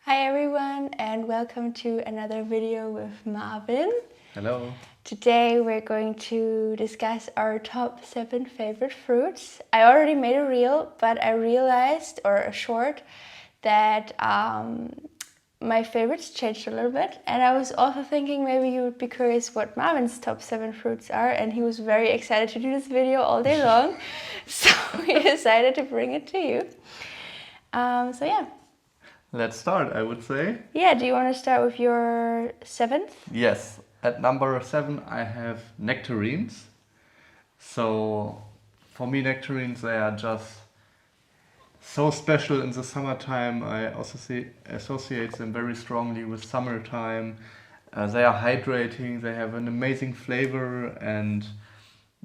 Hi everyone and welcome to another video with Marvin. Hello. Today we're going to discuss our top 7 favorite fruits. I already made a reel, but I realized, or a short, that my favorites changed a little bit. And I was also thinking maybe you would be curious what Marvin's top 7 fruits are, and he was very excited to do this video all day long. So we decided to bring it to you. So yeah. Let's start, I would say. Yeah, do you want to start with your 7th? Yes, at number 7 I have nectarines. So for me nectarines, they are just so special in the summertime. I also associate them very strongly with summertime. They are hydrating, they have an amazing flavor, and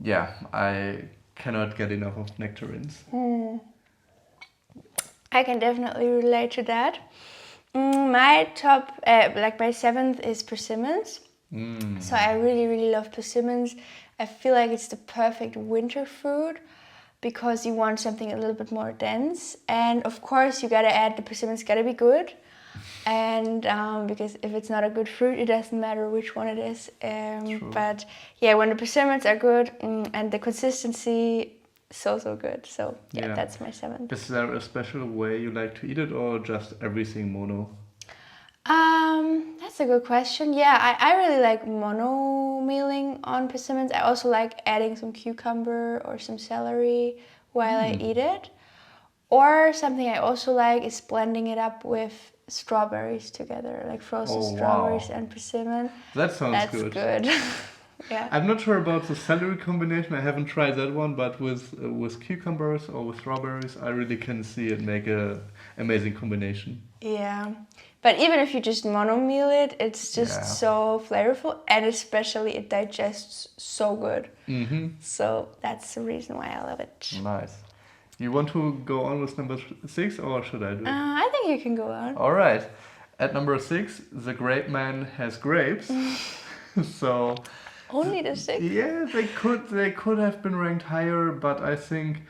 yeah, I cannot get enough of nectarines. I can definitely relate to that. My top, my 7th is persimmons. So I really love persimmons. I feel like it's the perfect winter fruit because you want something a little bit more dense. And of course you gotta add, the persimmons gotta be good. And because if it's not a good fruit, it doesn't matter which one it is. But yeah, when the persimmons are good and the consistency, so good. So yeah, that's my 7th. Is there a special way you like to eat it, or just everything mono? That's a good question. Yeah, I really like mono mealing on persimmons. I also like adding some cucumber or some celery while I eat it. Or something I also like is blending it up with strawberries together, like frozen strawberries and persimmon. That sounds good. That's good. Yeah. I'm not sure about the celery combination. I haven't tried that one, but with cucumbers or with strawberries, I really can see it make a amazing combination. Yeah, but even if you just mono meal it, it's just so flavorful, and especially it digests so good. So that's the reason why I love it. Nice. You want to go on with number 6, or should I do it? I think you can go on. All right. At number 6, the grape man has grapes. So only the 6? Yeah, they could have been ranked higher, but I think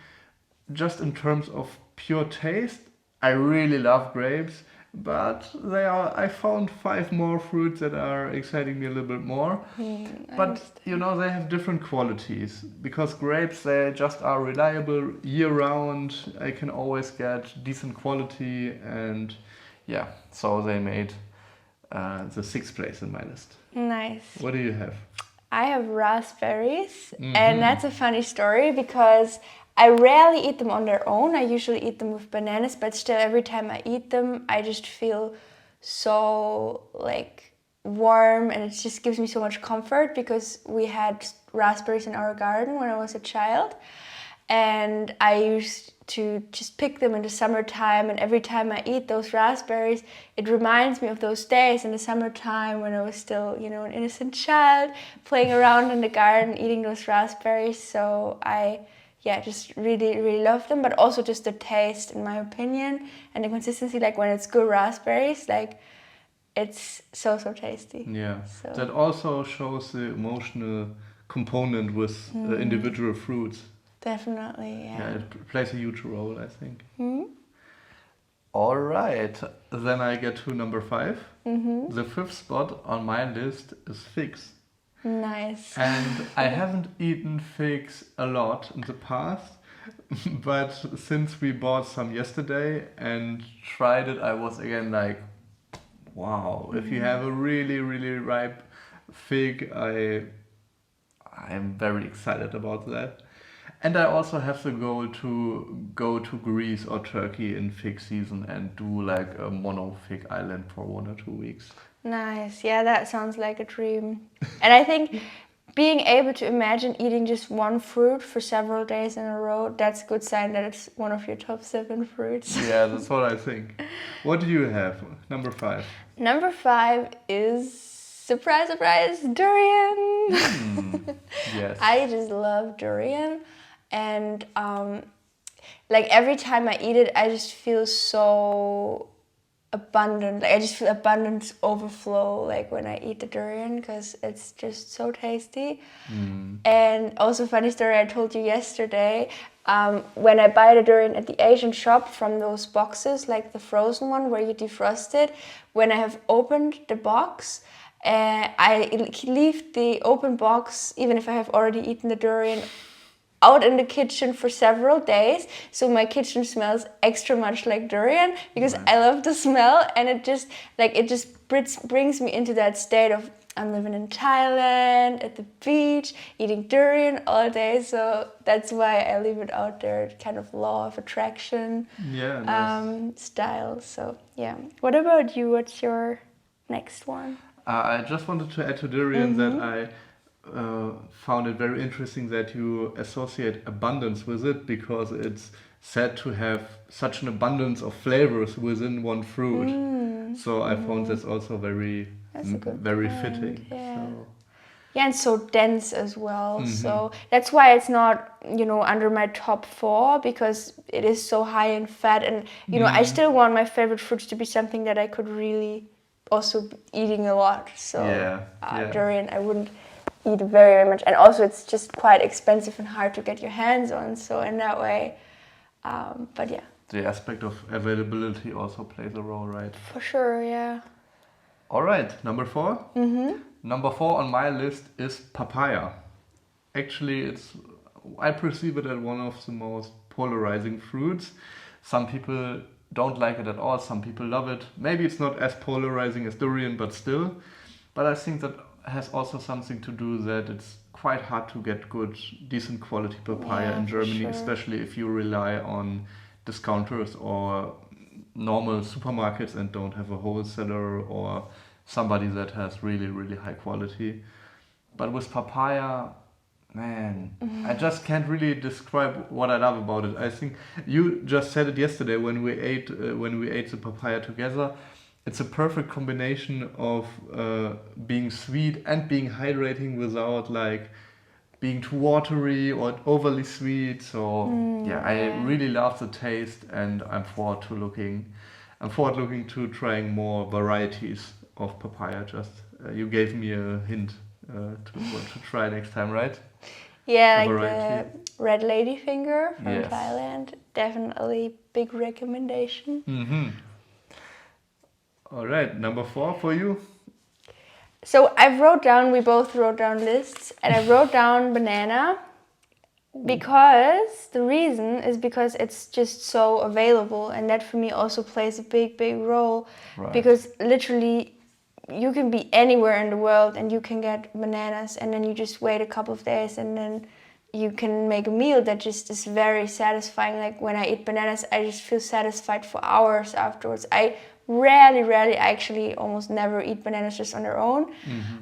just in terms of pure taste, I really love grapes. But I found 5 more fruits that are exciting me a little bit more. But you know, they have different qualities, because grapes, they just are reliable year round. I can always get decent quality, and yeah, so they made the 6th place in my list. Nice. What do you have? I have raspberries, and that's a funny story because I rarely eat them on their own. I usually eat them with bananas, but still every time I eat them, I just feel so like warm, and it just gives me so much comfort because we had raspberries in our garden when I was a child. And I used to just pick them in the summertime, and every time I eat those raspberries, it reminds me of those days in the summertime when I was still, you know, an innocent child, playing around in the garden, eating those raspberries. So I just really love them, but also just the taste, in my opinion, and the consistency, like when it's good raspberries, like it's so tasty. Yeah, so. That also shows the emotional component with the individual fruits. Definitely, yeah. Yeah, it plays a huge role, I think. All right, then I get to number 5. The 5th spot on my list is figs. Nice. And I haven't eaten figs a lot in the past, but since we bought some yesterday and tried it, I was again like, wow, if you have a really ripe fig, I'm very excited about that. And I also have the goal to go to Greece or Turkey in fig season and do like a mono fig island for 1 or 2 weeks. Nice. Yeah, that sounds like a dream. And I think being able to imagine eating just one fruit for several days in a row, that's a good sign that it's one of your top 7 fruits. Yeah, that's what I think. What do you have? Number 5. Number 5 is, surprise, durian. Yes. I just love durian. And like every time I eat it, I just feel so abundant. Like I just feel abundance overflow like when I eat the durian because it's just so tasty. And also funny story I told you yesterday. When I buy the durian at the Asian shop from those boxes, like the frozen one where you defrost it, when I have opened the box, I leave the open box, even if I have already eaten the durian, out in the kitchen for several days, so my kitchen smells extra much like durian because I love the smell, and it just brings me into that state of I'm living in Thailand at the beach eating durian all day. So that's why I leave it out there, kind of law of attraction style. So yeah, what about you? What's your next one? I just wanted to add to durian that I found it very interesting that you associate abundance with it because it's said to have such an abundance of flavors within one fruit. So I found this also very fitting. Yeah. So. Yeah, and so dense as well. So that's why it's not, under my top 4 because it is so high in fat. And, I still want my favorite fruits to be something that I could really also be eating a lot. So durian, I wouldn't eat very, very much. And also it's just quite expensive and hard to get your hands on. So in that way, but yeah. The aspect of availability also plays a role, right? For sure, yeah. All right, number 4. Number 4 on my list is papaya. Actually, I perceive it as one of the most polarizing fruits. Some people don't like it at all, some people love it. Maybe it's not as polarizing as durian, but still. But I think that has also something to do that it's quite hard to get good, decent quality papaya in Germany, especially if you rely on discounters or normal supermarkets and don't have a wholesaler or somebody that has really, really high quality. But with papaya, man, I just can't really describe what I love about it. I think you just said it yesterday when we ate the papaya together. It's a perfect combination of being sweet and being hydrating without like being too watery or overly sweet. So I really love the taste, and I'm forward looking to trying more varieties of papaya. Just you gave me a hint to try next time, right? Yeah, like the red ladyfinger from Thailand. Definitely big recommendation. All right, number 4 for you. So we both wrote down lists, and I wrote down banana because the reason is because it's just so available, and that for me also plays a big, big role. Right. Because literally you can be anywhere in the world and you can get bananas, and then you just wait a couple of days and then you can make a meal that just is very satisfying. Like when I eat bananas, I just feel satisfied for hours afterwards. I rarely, actually almost never eat bananas just on their own.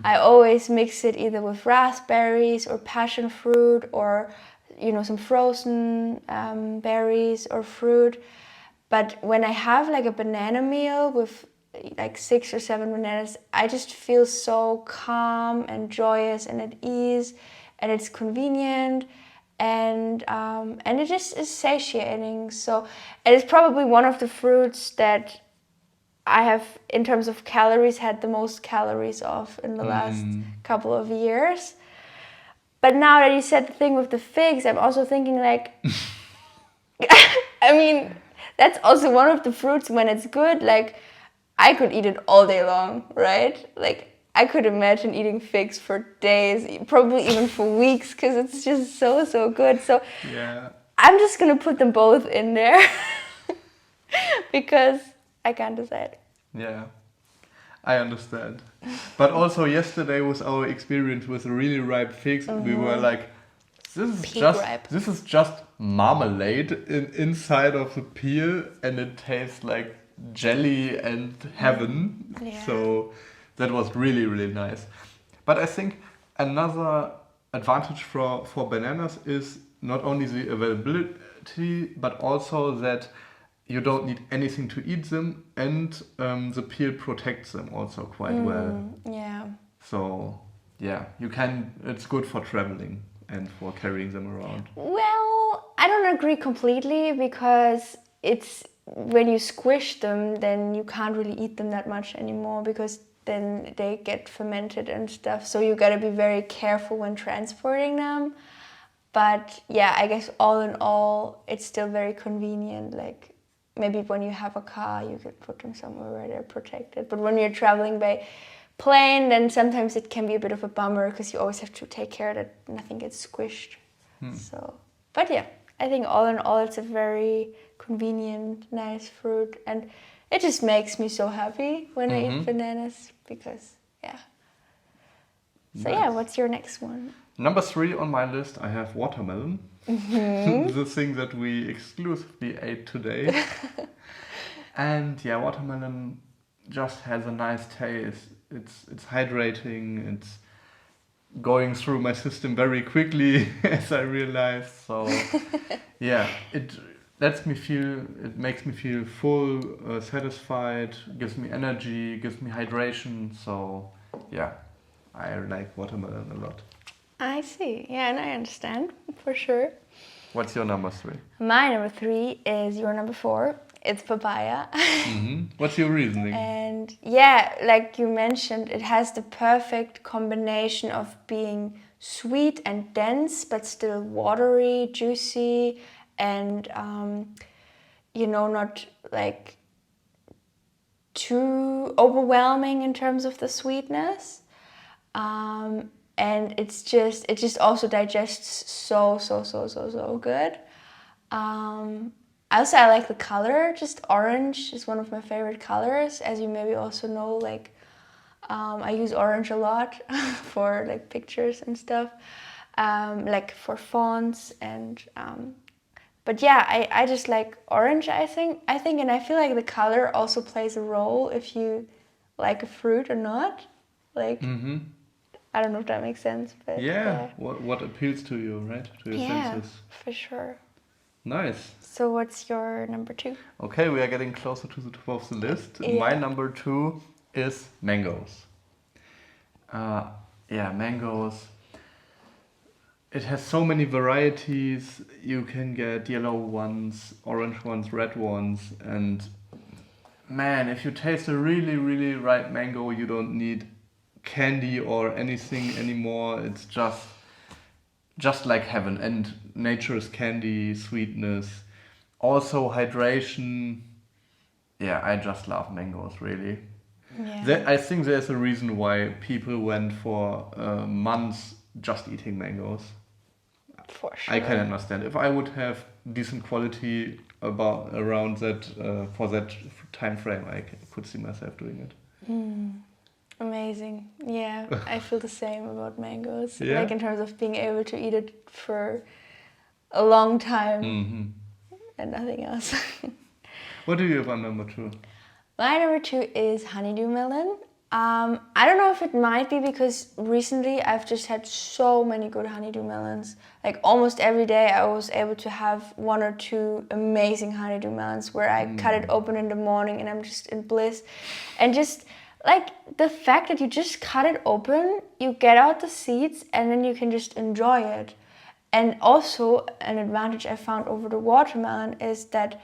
I always mix it either with raspberries or passion fruit or some frozen berries or fruit. But when I have like a banana meal with like 6 or 7 bananas, I just feel so calm and joyous and at ease, and it's convenient, and it just is satiating. So it is probably one of the fruits that I have, in terms of calories, had the most calories of in the last couple of years. But now that you said the thing with the figs, I'm also thinking like, I mean, that's also one of the fruits when it's good. Like, I could eat it all day long, right? Like, I could imagine eating figs for days, probably even for weeks, because it's just so good. So I'm just gonna put them both in there because I can't decide. Yeah, I understand. But also yesterday was our experience with really ripe figs. We were like, this is just marmalade inside of the peel, and it tastes like jelly and heaven. So that was really, really nice. But I think another advantage for bananas is not only the availability, but also that you don't need anything to eat them, and the peel protects them also quite well. Yeah. So it's good for traveling and for carrying them around. Well, I don't agree completely because it's when you squish them, then you can't really eat them that much anymore because then they get fermented and stuff. So you gotta be very careful when transporting them. But yeah, I guess all in all, it's still very convenient. Like maybe when you have a car, you could put them somewhere where they're protected. But when you're traveling by plane, then sometimes it can be a bit of a bummer because you always have to take care that nothing gets squished. So, but yeah, I think all in all, it's a very convenient, nice fruit, and it just makes me so happy when I eat bananas because yeah. So yeah, Nice. what's your next one? Number 3 on my list, I have watermelon. The thing that we exclusively ate today. And yeah, watermelon just has a nice taste. It's hydrating. It's going through my system very quickly, as I realized. So yeah, it makes me feel full, satisfied, gives me energy, gives me hydration. So yeah, I like watermelon a lot. I see. Yeah, and I understand for sure. What's your number 3? My number 3 is your number 4. It's papaya. What's your reasoning? And yeah, like you mentioned, it has the perfect combination of being sweet and dense, but still watery, juicy, and not like too overwhelming in terms of the sweetness. And it just also digests so good. Also, I like the color. Just orange is one of my favorite colors, as you maybe also know. Like, I use orange a lot for like pictures and stuff, like for fonts and. But yeah, I just like orange. I think, and I feel like the color also plays a role if you like a fruit or not. Like, I don't know if that makes sense, but Yeah, what appeals to you, right? To your senses. For sure. Nice. So what's your number 2? Okay, we are getting closer to the top of the list. Yeah. My number 2 is mangoes. Mangoes. It has so many varieties. You can get yellow ones, orange ones, red ones, and man, if you taste a really, really ripe mango, you don't need candy or anything anymore. It's just like heaven, and nature's candy, sweetness, also hydration. Yeah, I just love mangoes, really. Yeah. I think there's a reason why people went for months just eating mangoes. For sure. I can understand. If I would have decent quality around that for that time frame, I could see myself doing it. Amazing. Yeah, I feel the same about mangoes. Yeah. Like in terms of being able to eat it for a long time and nothing else. What do you have on number 2? My number 2 is honeydew melon. I don't know if it might be because recently I've just had so many good honeydew melons. Like almost every day I was able to have 1 or 2 amazing honeydew melons where I cut it open in the morning and I'm just in bliss. And just like the fact that you just cut it open, you get out the seeds and then you can just enjoy it. And also an advantage I found over the watermelon is that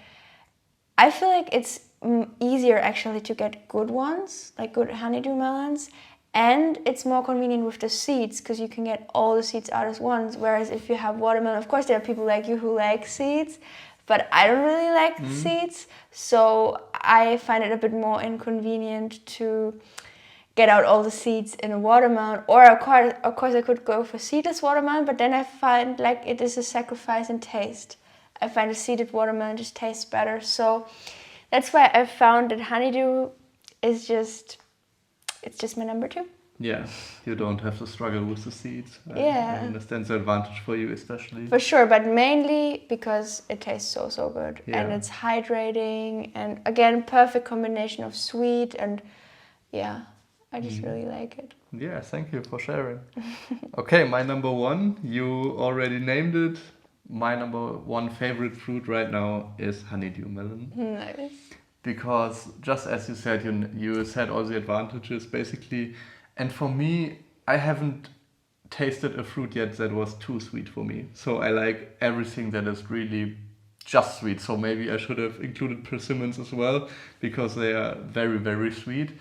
I feel like it's easier actually to get good ones, like good honeydew melons, and it's more convenient with the seeds because you can get all the seeds out at once. Whereas if you have watermelon, of course there are people like you who like seeds, but I don't really like the seeds, so I find it a bit more inconvenient to get out all the seeds in a watermelon. Or of course I could go for seedless watermelon, but then I find like it is a sacrifice in taste. I find a seeded watermelon just tastes better. So that's why I found that honeydew is just my number 2. Yeah, you don't have to struggle with the seeds. Yeah. I understand the advantage for you especially. For sure, but mainly because it tastes so good. Yeah. And it's hydrating and again, perfect combination of sweet and yeah, I just really like it. Yeah, thank you for sharing. Okay, my number 1, you already named it. My number 1 favorite fruit right now is honeydew melon. Nice. Because just as you said, you said all the advantages basically. And for me, I haven't tasted a fruit yet that was too sweet for me. So I like everything that is really just sweet. So maybe I should have included persimmons as well, because they are very, very sweet.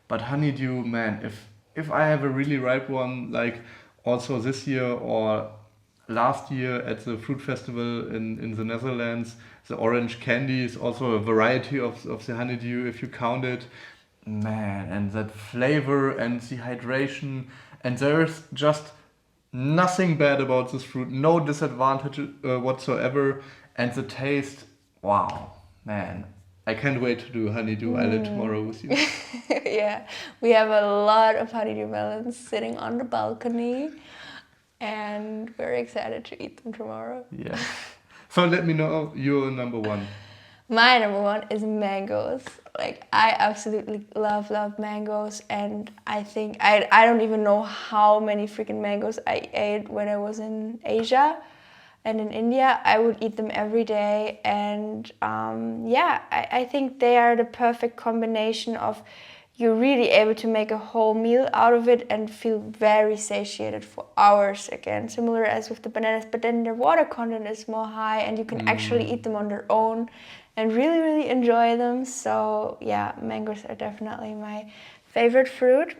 But honeydew, man, if I have a really ripe one, like also this year or last year at the fruit festival in the Netherlands, the orange candy is also a variety of the honeydew if you count it. Man, and that flavor and the hydration, and there's just nothing bad about this fruit, no disadvantage whatsoever, and the taste, wow, man. I can't wait to do Honeydew Island tomorrow with you. Yeah, we have a lot of honeydew melons sitting on the balcony, and we're excited to eat them tomorrow. Yeah. So let me know your number one. My number one is mangoes. Like, I absolutely love mangoes, and I think I don't even know how many freaking mangoes I ate when I was in Asia and in India. I would eat them every day, and yeah, I think they are the perfect combination of you're really able to make a whole meal out of it and feel very satiated for hours again, similar as with the bananas, but then their water content is more high and you can actually eat them on their own and really, really enjoy them. So yeah, mangoes are definitely my favorite fruit.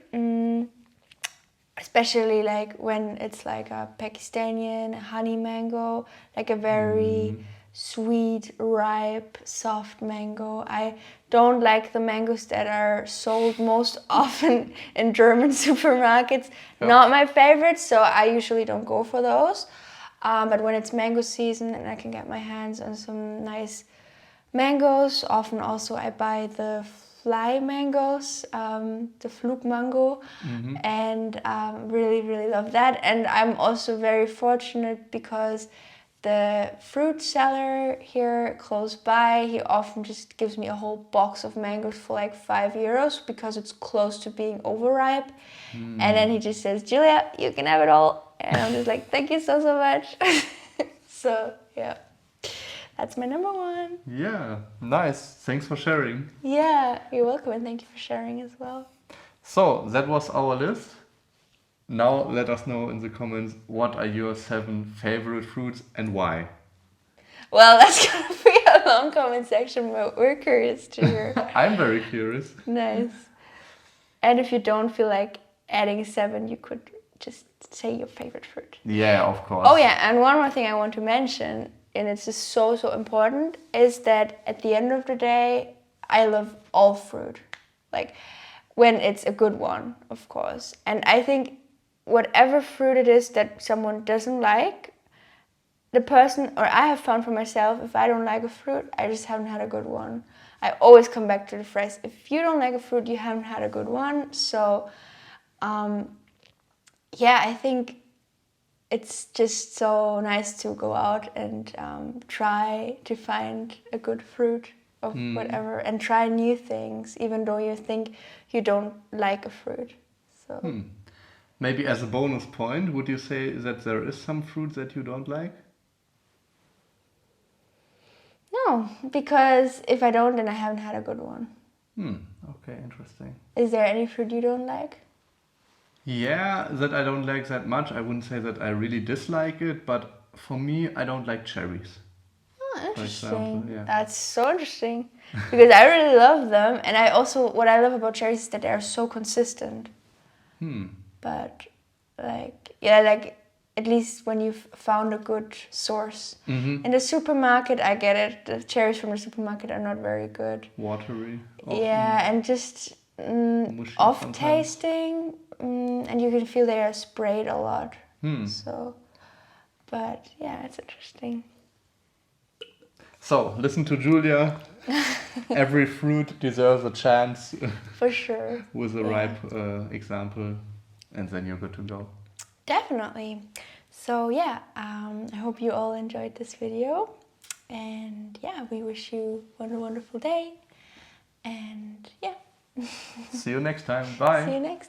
Especially like when it's like a Pakistani honey mango, like a very sweet, ripe, soft mango. I don't like the mangoes that are sold most often in German supermarkets. Yep. Not my favorite, so I usually don't go for those. But when it's mango season and I can get my hands on some nice mangoes, often also I buy the fly mangoes, the Flugmango, and really, really love that. And I'm also very fortunate because the fruit seller here close by, he often just gives me a whole box of mangoes for like €5 because it's close to being overripe. And then he just says, Julia, you can have it all. And I'm just like, thank you so much. So yeah, that's my number one. Yeah, nice. Thanks for sharing. Yeah, you're welcome, and thank you for sharing as well. So that was our list. Now let us know in the comments what are your 7 favorite fruits and why. Well, that's gonna be a long comment section, but we're curious to hear. I'm very curious. Nice. And if you don't feel like adding 7, you could just say your favorite fruit. Yeah, of course. Oh yeah, and one more thing I want to mention, and it's just so important, is that at the end of the day, I love all fruit. Like, when it's a good one, of course. And I think whatever fruit it is that someone doesn't like, the person, or I have found for myself, if I don't like a fruit, I just haven't had a good one. I always come back to the phrase, if you don't like a fruit, you haven't had a good one. So, yeah, I think it's just so nice to go out and try to find a good fruit of whatever, and try new things, even though you think you don't like a fruit. So. Maybe as a bonus point, would you say that there is some fruit that you don't like? No, because if I don't, then I haven't had a good one. Okay, interesting. Is there any fruit you don't like? Yeah, that I don't like that much. I wouldn't say that I really dislike it, but for me, I don't like cherries. Oh, interesting. example, yeah. That's so interesting. Because I really love them, and I also, what I love about cherries is that they are so consistent. But like, yeah, like at least when you've found a good source. In the supermarket, I get it. The cherries from the supermarket are not very good. Watery. Yeah, and just off sometimes. tasting, and you can feel they are sprayed a lot. So, but yeah, it's interesting. So, listen to Julia. Every fruit deserves a chance. For sure. With a ripe example, and then you're good to go. Definitely. So yeah, I hope you all enjoyed this video, and yeah, we wish you a wonderful day, and yeah. See you next time. Bye. See you next time.